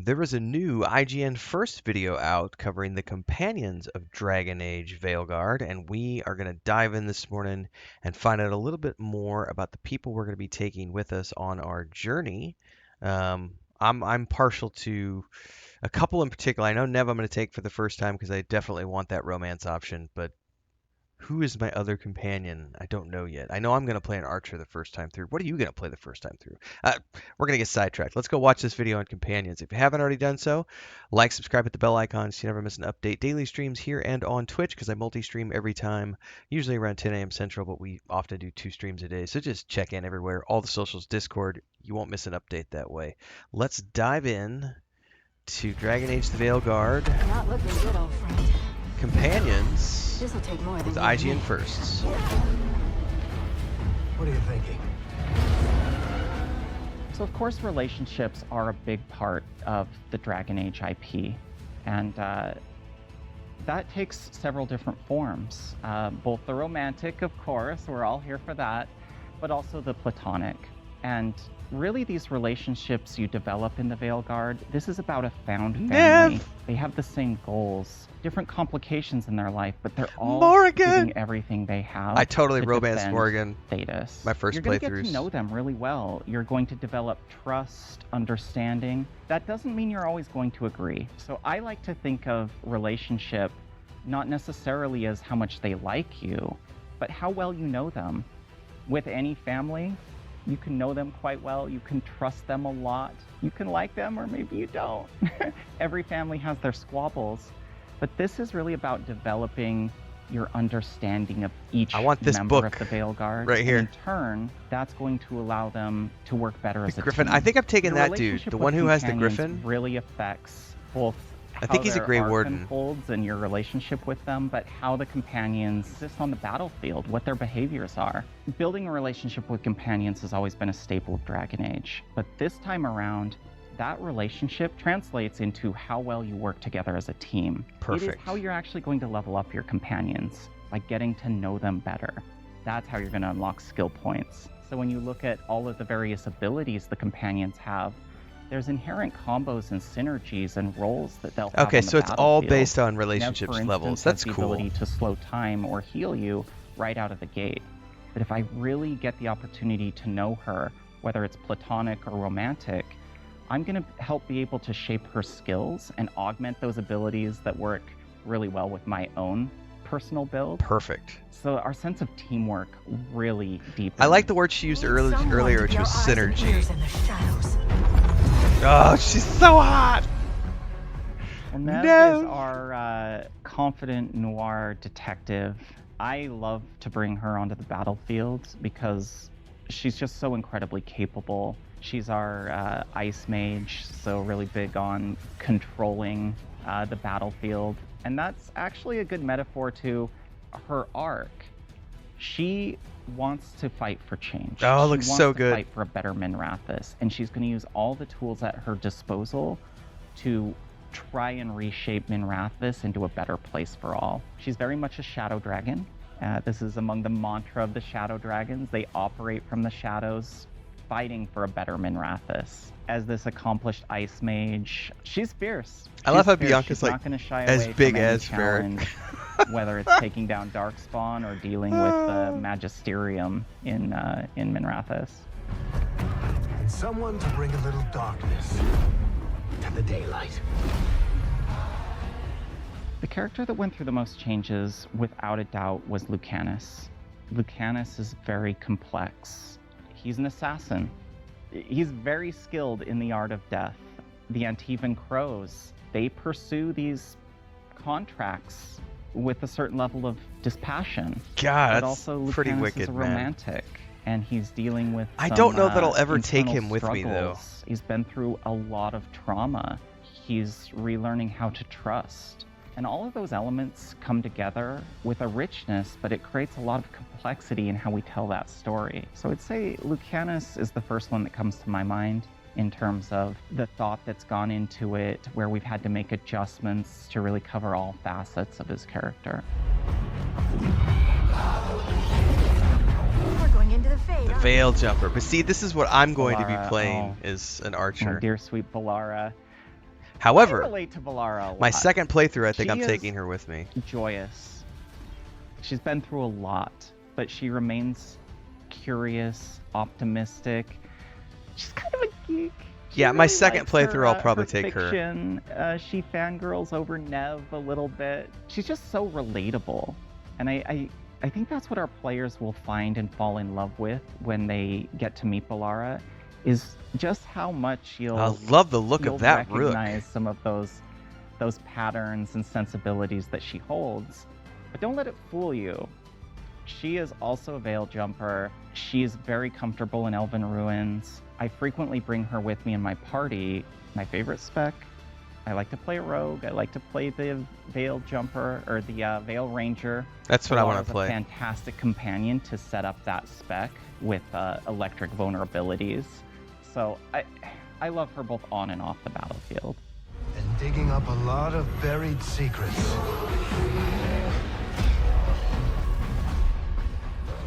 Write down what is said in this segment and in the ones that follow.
There was a new IGN First video out covering the companions of Dragon Age Veilguard, and we are going to dive in this morning and find out a little bit more about the people we're going to be taking with us on our journey. I'm partial to a couple in particular. I know Nev I'm going to take for the first time because I definitely want that romance option, but who is my other companion? I don't know yet. I know I'm going to play an archer the first time through. What are you going to play the first time through? We're going to get sidetracked. Let's go watch this video on companions. If you haven't already done so, like, subscribe, hit the bell icon so you never miss an update. Daily streams here and on Twitch because I multi-stream every time, usually around 10 a.m. Central, but we often do 2 streams a day. So just check in everywhere. All the socials, Discord. You won't miss an update that way. Let's dive in to Dragon Age the Veilguard. Not looking good, old friend. Companions This'll take more than with you IGN and me. First. What are you thinking? So of course relationships are a big part of the Dragon Age IP, and that takes several different forms. Both the romantic, of course, we're all here for that, but also the platonic. And really these relationships you develop in the Veilguard, this is about a found family. They have the same goals, different complications in their life, but they're all giving everything they have. I totally to romanced defend Morgan. Thetis. My first You're going to playthroughs. get to know them really well. You're going to develop trust, understanding. That doesn't mean you're always going to agree. So I like to think of relationship not necessarily as how much they like you, but how well you know them. With any family, you can know them quite well. You can trust them a lot. You can like them, or maybe you don't. Every family has their squabbles, but this is really about developing your understanding of each member of the Veilguard. Right here. And in turn, that's going to allow them to work better as a Griffin. team. I think I've taken Your that dude, relationship the with one who has the companions Griffin. really affects both I think he's a how Grey their arc Warden. unfolds and your relationship with them, but how the companions exist on the battlefield, what their behaviors are. Building a relationship with companions has always been a staple of Dragon Age, but this time around, that relationship translates into how well you work together as a team. Perfect. It is how you're actually going to level up your companions, by getting to know them better. That's how you're going to unlock skill points. So when you look at all of the various abilities the companions have, there's inherent combos and synergies and roles that they'll have. Okay, on the so it's all battlefield. based on Nev, relationships for instance, levels. has That's the cool. ability to slow time or heal you right out of the gate. But if I really get the opportunity to know her, whether it's platonic or romantic, I'm going to help be able to shape her skills and augment those abilities that work really well with my own personal build. Perfect. So our sense of teamwork really deepens. I like the word she used earlier, which was synergy. In the shadows. Oh, she's so hot! Well, Nev No. is our confident noir detective. I love to bring her onto the battlefield because she's just so incredibly capable. She's our ice mage, so really big on controlling the battlefield. And that's actually a good metaphor to her arc. She wants to fight for change. Oh, it she looks wants so to good. fight for a better Minrathous, and she's going to use all the tools at her disposal to try and reshape Minrathous into a better place for all. She's very much a shadow dragon. This is among the mantra of the shadow dragons. They operate from the shadows, fighting for a better Minrathous. As this accomplished ice mage, she's fierce. I love how She's fierce. Bianca's, She's like, not gonna shy as away big from any as Veric. challenge, whether it's taking down Darkspawn or dealing with the Magisterium in Minrathous. And someone to bring a little darkness to the daylight. The character that went through the most changes, without a doubt, was Lucanus. Lucanus is very complex. He's an assassin. He's very skilled in the art of death. The Antivan Crows, they pursue these contracts with a certain level of dispassion. God, But that's also pretty Lucanus wicked, is a man. romantic, and he's dealing with I some, don't know that I'll ever take internal him with me, though. struggles. He's been through a lot of trauma. He's relearning how to trust. And all of those elements come together with a richness, but it creates a lot of complexity in how we tell that story. So I'd say Lucanus is the first one that comes to my mind in terms of the thought that's gone into it, where we've had to make adjustments to really cover all facets of his character. We're going into the fade. The aren't we? Veil Jumper. But see, this is what I'm going to be Valara, playing as an My archer. dear sweet Valara. However, relate to Valara a lot. my second playthrough, I think I'm She is taking her with me. joyous. She's been through a lot, but she remains curious, optimistic. She's kind of a geek. She Yeah, my really second likes playthrough, I'll probably her take her. fiction. She fangirls over Nev a little bit. She's just so relatable. And I think that's what our players will find and fall in love with when they get to meet Valara, is just how much I you'll love the look of that rook. recognize some of those patterns and sensibilities that she holds. But don't let it fool you. She is also a Veil Jumper. She is very comfortable in Elven Ruins. I frequently bring her with me in my party. My favorite spec, I like to play a rogue. I like to play the Veil Jumper, or the Veil Ranger. That's what I want Valara's to play. a fantastic companion to set up that spec with electric vulnerabilities. So I love her both on and off the battlefield. And digging up a lot of buried secrets.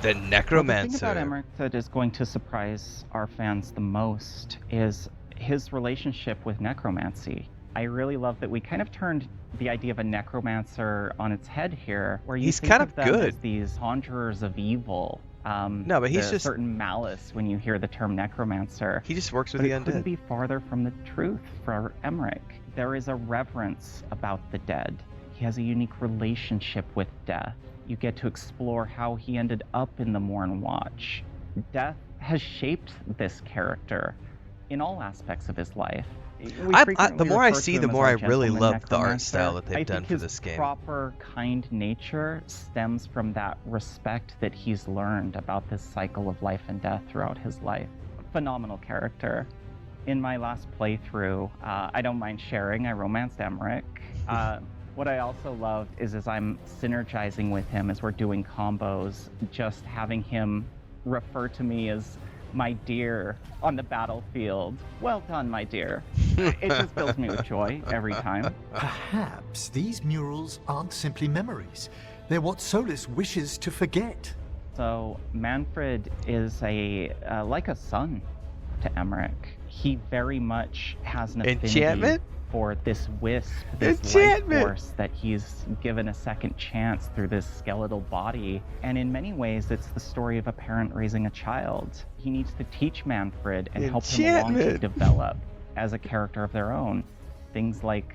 The Well, Necromancer. the thing about Emmerich that is going to surprise our fans the most is his relationship with necromancy. I really love that we kind of turned the idea of a necromancer on its head here, where you He's think kind of of them good. as these conjurers of evil. No, but he's there's just- certain malice when you hear the term necromancer. He just works with But the it couldn't undead. be farther from the truth for Emmerich. There is a reverence about the dead. He has a unique relationship with death. You get to explore how he ended up in the Morn Watch. Death has shaped this character in all aspects of his life. We The frequently more I refer see, to the him as more our I really gentleman love the art necromancer. style that they've I done think for his this game. proper, kind nature stems from that respect that he's learned about this cycle of life and death throughout his life. Phenomenal character. In my last playthrough, I don't mind sharing, I romanced Emmerich. What I also love is as I'm synergizing with him as we're doing combos, just having him refer to me as my dear on the battlefield. Well done, my dear. It just fills me with joy every time. Perhaps these murals aren't simply memories. They're what Solus wishes to forget. So Manfred is like a son to Emmerich. He very much has an affinity Enchantment? for this wisp, this Enchantment! life force that he's given a second chance through this skeletal body. And in many ways, it's the story of a parent raising a child. He needs to teach Manfred and help him along to Enchantment! develop as a character of their own. Things like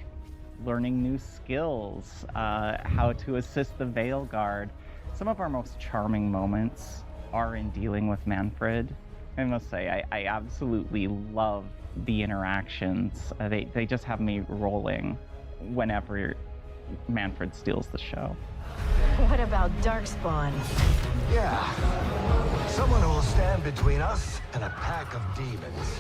learning new skills, how to assist the Veilguard. Some of our most charming moments are in dealing with Manfred. I must say, I absolutely love the interactions. They just have me rolling whenever Manfred steals the show. What about Darkspawn? Yeah. Someone who will stand between us and a pack of demons.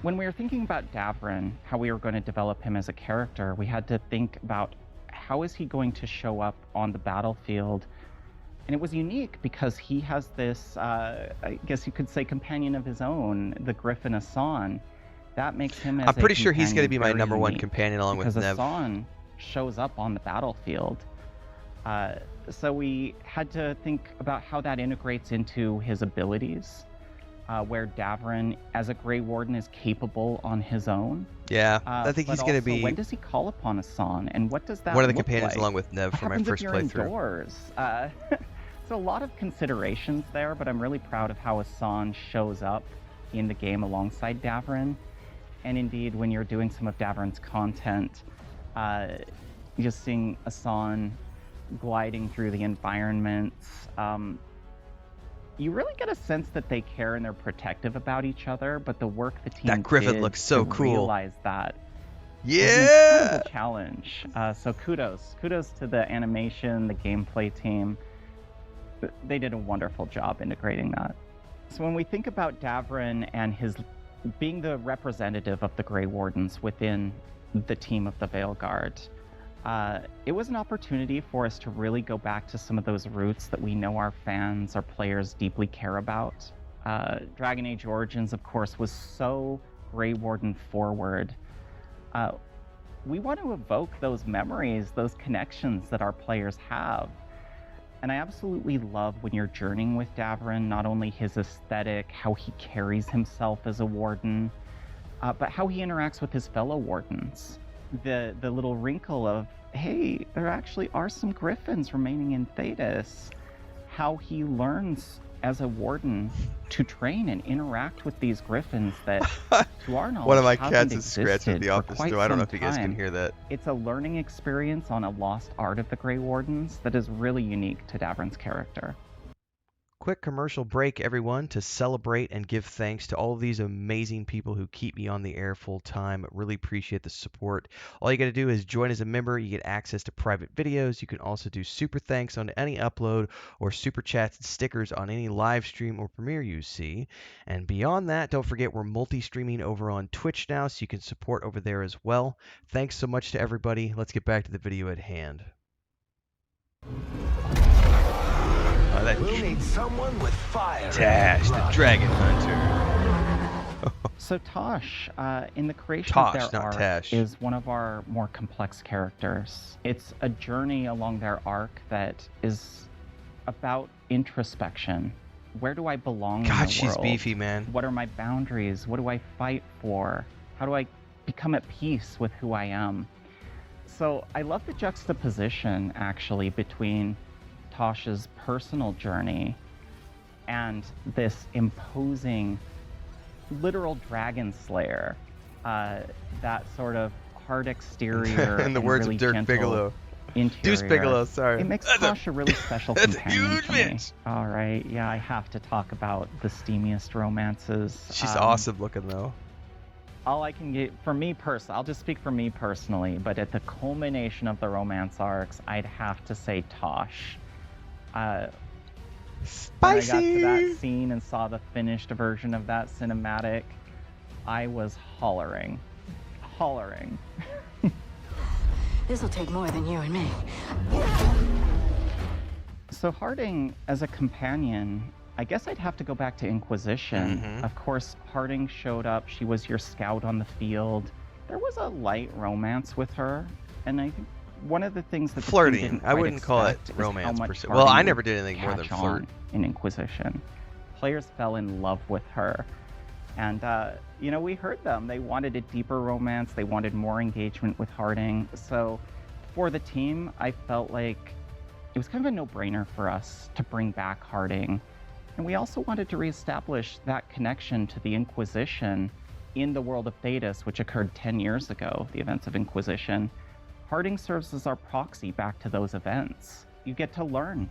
When we were thinking about Davrin, how we were going to develop him as a character, we had to think about how is he going to show up on the battlefield. And it was unique because he has this, I guess you could say, companion of his own, the Griffin Asan. That makes him as I'm pretty a sure he's going to be my companion number very one unique, companion along with because Nev. Asan shows up on the battlefield. So we had to think about how that integrates into his abilities, where Davrin, as a Grey Warden, is capable on his own. Yeah, I think But he's going to also, be when does he call upon Asan, and what does that one of the look companions like? along with Nev What for my happens if first you're playthrough. indoors? So a lot of considerations there, but I'm really proud of how Asan shows up in the game alongside Davrin. And indeed, when you're doing some of Davrin's content, just seeing Asan gliding through the environments, you really get a sense that they care and they're protective about each other, but the work the team That Griffin did looks so to cool. realize that was an Yeah! incredible challenge. So kudos to the animation, the gameplay team. They did a wonderful job integrating that. So when we think about Davrin and his being the representative of the Grey Wardens within the team of the Veilguard, it was an opportunity for us to really go back to some of those roots that we know our fans, our players deeply care about. Dragon Age Origins, of course, was so Grey Warden forward. We want to evoke those memories, those connections that our players have. And I absolutely love when you're journeying with Davrin, not only his aesthetic, how he carries himself as a warden, but how he interacts with his fellow wardens. The little wrinkle of, hey, there actually are some griffins remaining in Thetis. How he learns as a warden to train and interact with these griffins that, to our knowledge, One of my hasn't cats is scratching at the existed for office quite door. I don't know some if you guys can time. hear that. It's a learning experience on a lost art of the Grey Wardens that is really unique to Davrin's character. Quick commercial break, everyone, to celebrate and give thanks to all of these amazing people who keep me on the air full time. Really appreciate the support. All you got to do is join as a member. You get access to private videos. You can also do super thanks on any upload or super chats and stickers on any live stream or premiere you see. And beyond that, don't forget we're multi-streaming over on Twitch now, so you can support over there as well. Thanks so much to everybody. Let's get back to the video at hand. We'll need someone with fire. Tosh, the dragon hunter. So Tosh, in the creation Tosh, of their not arc, Tash. is one of our more complex characters. It's a journey along their arc that is about introspection. Where do I belong in God, the she's world? beefy, man. What are my boundaries? What do I fight for? How do I become at peace with who I am? So I love the juxtaposition, actually, between Tosh's personal journey and this imposing literal dragon slayer, that sort of hard exterior In the and words really of Dirk gentle Bigelow. interior. Deuce Bigelow, sorry. It makes Tosh a really special That's a companion huge for me. bitch. All right, yeah, I have to talk about the steamiest romances. She's awesome looking, though. All I can get, for me personally, I'll just speak for me personally, but at the culmination of the romance arcs, I'd have to say Tosh. Spicy! When I got to that scene and saw the finished version of that cinematic, I was hollering. This'll take more than you and me. So Harding, as a companion, I guess I'd have to go back to Inquisition. Mhm. Of course, Harding showed up. She was your scout on the field. There was a light romance with her, and I think one of the things that the team Flirting. didn't I quite wouldn't call it expect is how romance much per se. Harding Well, I would never did anything more than catch flirt. on in Inquisition. Players fell in love with her, and we heard them. They wanted a deeper romance. They wanted more engagement with Harding. So, for the team, I felt like it was kind of a no-brainer for us to bring back Harding. And we also wanted to reestablish that connection to the Inquisition in the world of Thetis, which occurred 10 years ago, the events of Inquisition. Harding serves as our proxy back to those events. You get to learn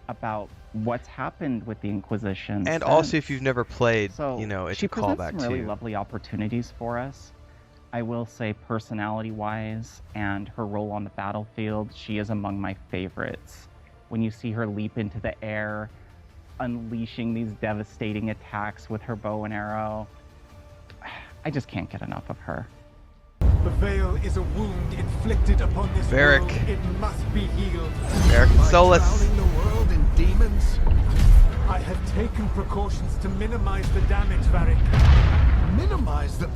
about what's happened with the Inquisition. And also, if you've never played, So it's she a presents callback some really too. lovely opportunities for us. I will say, personality-wise, and her role on the battlefield, she is among my favorites. When you see her leap into the air, unleashing these devastating attacks with her bow and arrow, I just can't get enough of her. The veil is a wound inflicted upon this Veric. world. It must be healed. Eric and By Solus. drowning the world in demons? I have taken precautions to minimize the damage, Varic. Minimize the...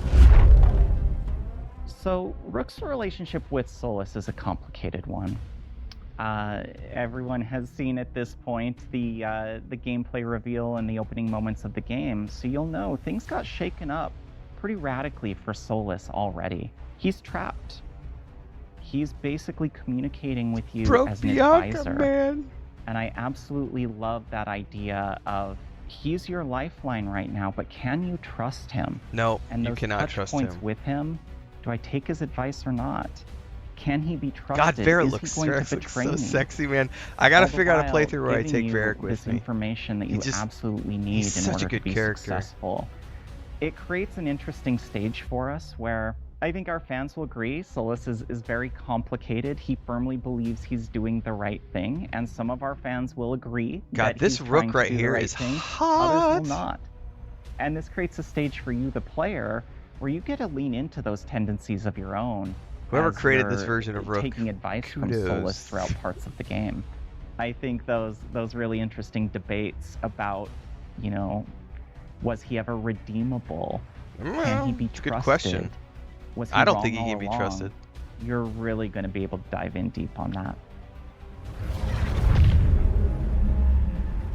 So, Rook's relationship with Solus is a complicated one. Everyone has seen at this point the gameplay reveal and the opening moments of the game, so you'll know things got shaken up pretty radically for Solus already. He's trapped. He's basically communicating with you Broke as an Bianca, advisor. man. And I absolutely love that idea of he's your lifeline right now, but can you trust him? No, And you those cannot touch trust points him. with him, do I take his advice or not? Can he be trusted? God, Veric Is looks, he going Veric to looks betray so me? sexy, man. I gotta All the figure out a while playthrough where I giving take you Veric with this me. information that He you just- absolutely need he's in such a order good to be character. successful. It creates an interesting stage for us where I think our fans will agree Solus is very complicated. He firmly believes he's doing the right thing, and some of our fans will agree God, that this he's Rook trying to right do the here right is thing. hot. Others will not. And this creates a stage for you, the player, where you get to lean into those tendencies of your own. Whoever as created this you're version of Rook, taking advice from kudos. Solus throughout parts of the game. I think those really interesting debates about, was he ever redeemable? Can he be it's a trusted? good question. Was he I don't wrong think he all can be along? trusted. You're really going to be able to dive in deep on that.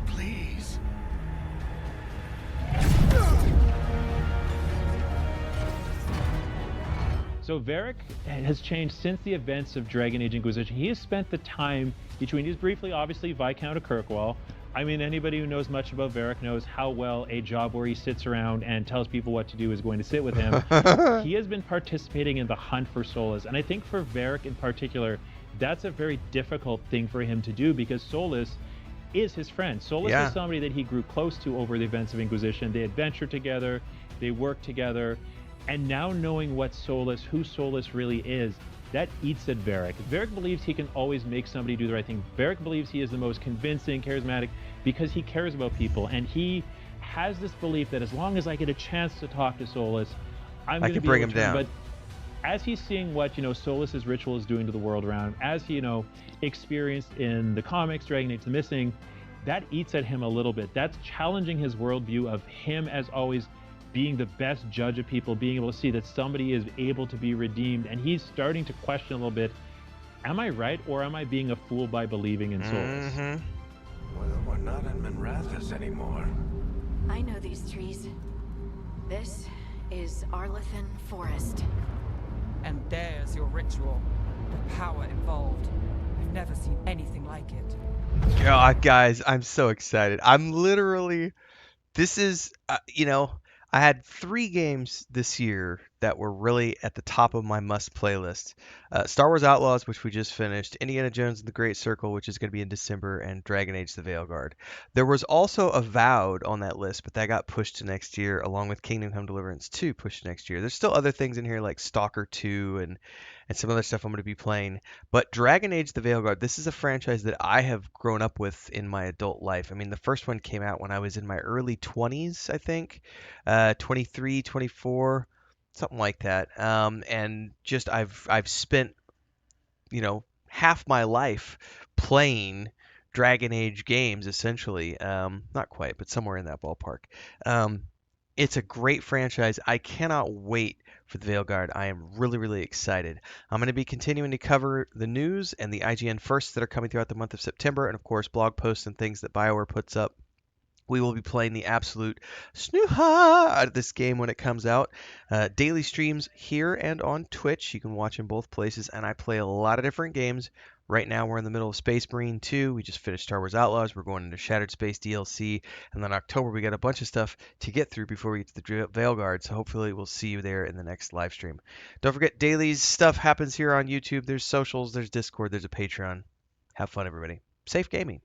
Please. So Veric has changed since the events of Dragon Age Inquisition. He has spent the time between, he's briefly, obviously, Viscount of Kirkwall. I mean, anybody who knows much about Veric knows how well a job where he sits around and tells people what to do is going to sit with him. He has been participating in the hunt for Solus, and I think for Veric in particular, that's a very difficult thing for him to do because Solus is his friend. Solus is somebody that he grew close to over the events of Inquisition. They adventured together, they worked together, and now knowing what Solus, who Solus really is, that eats at Veric. Veric believes he can always make somebody do the right thing. Veric believes he is the most convincing, charismatic, because he cares about people, and he has this belief that as long as I get a chance to talk to Solus, I'm going to be bring able him to down. But as he's seeing what, Solus's ritual is doing to the world around him, as he, experienced in the comics, Dragon Age The Missing, that eats at him a little bit. That's challenging his worldview of him as always being the best judge of people, being able to see that somebody is able to be redeemed, and he's starting to question a little bit, am I right, or am I being a fool by believing in Solus? Well, we're not in Minrathous anymore. I know these trees. This is Arlethan Forest. And there's your ritual. The power involved. I've never seen anything like it. God, guys, I'm so excited. I'm literally, this is, I had 3 games this year that were really at the top of my must play list. Star Wars Outlaws, which we just finished, Indiana Jones and the Great Circle, which is going to be in December, and Dragon Age The Veilguard. There was also Avowed on that list, but that got pushed to next year, along with Kingdom Come Deliverance 2 pushed to next year. There's still other things in here like Stalker 2 and some other stuff I'm going to be playing. But Dragon Age The Veilguard, this is a franchise that I have grown up with in my adult life. I mean, the first one came out when I was in my early 20s, I think, 23, 24, something like that. And just I've spent, half my life playing Dragon Age games, essentially. Not quite, but somewhere in that ballpark. It's a great franchise. I cannot wait for the Veilguard. I am really, really excited. I'm going to be continuing to cover the news and the IGN First that are coming throughout the month of September, and of course blog posts and things that BioWare puts up. We will be playing the absolute snoo-ha out of this game when it comes out. Daily streams here and on Twitch. You can watch in both places, and I play a lot of different games. Right now, we're in the middle of Space Marine 2. We just finished Star Wars Outlaws. We're going into Shattered Space DLC. And then October, we got a bunch of stuff to get through before we get to the Veilguard. So hopefully, we'll see you there in the next live stream. Don't forget, daily stuff happens here on YouTube. There's socials, there's Discord, there's a Patreon. Have fun, everybody. Safe gaming.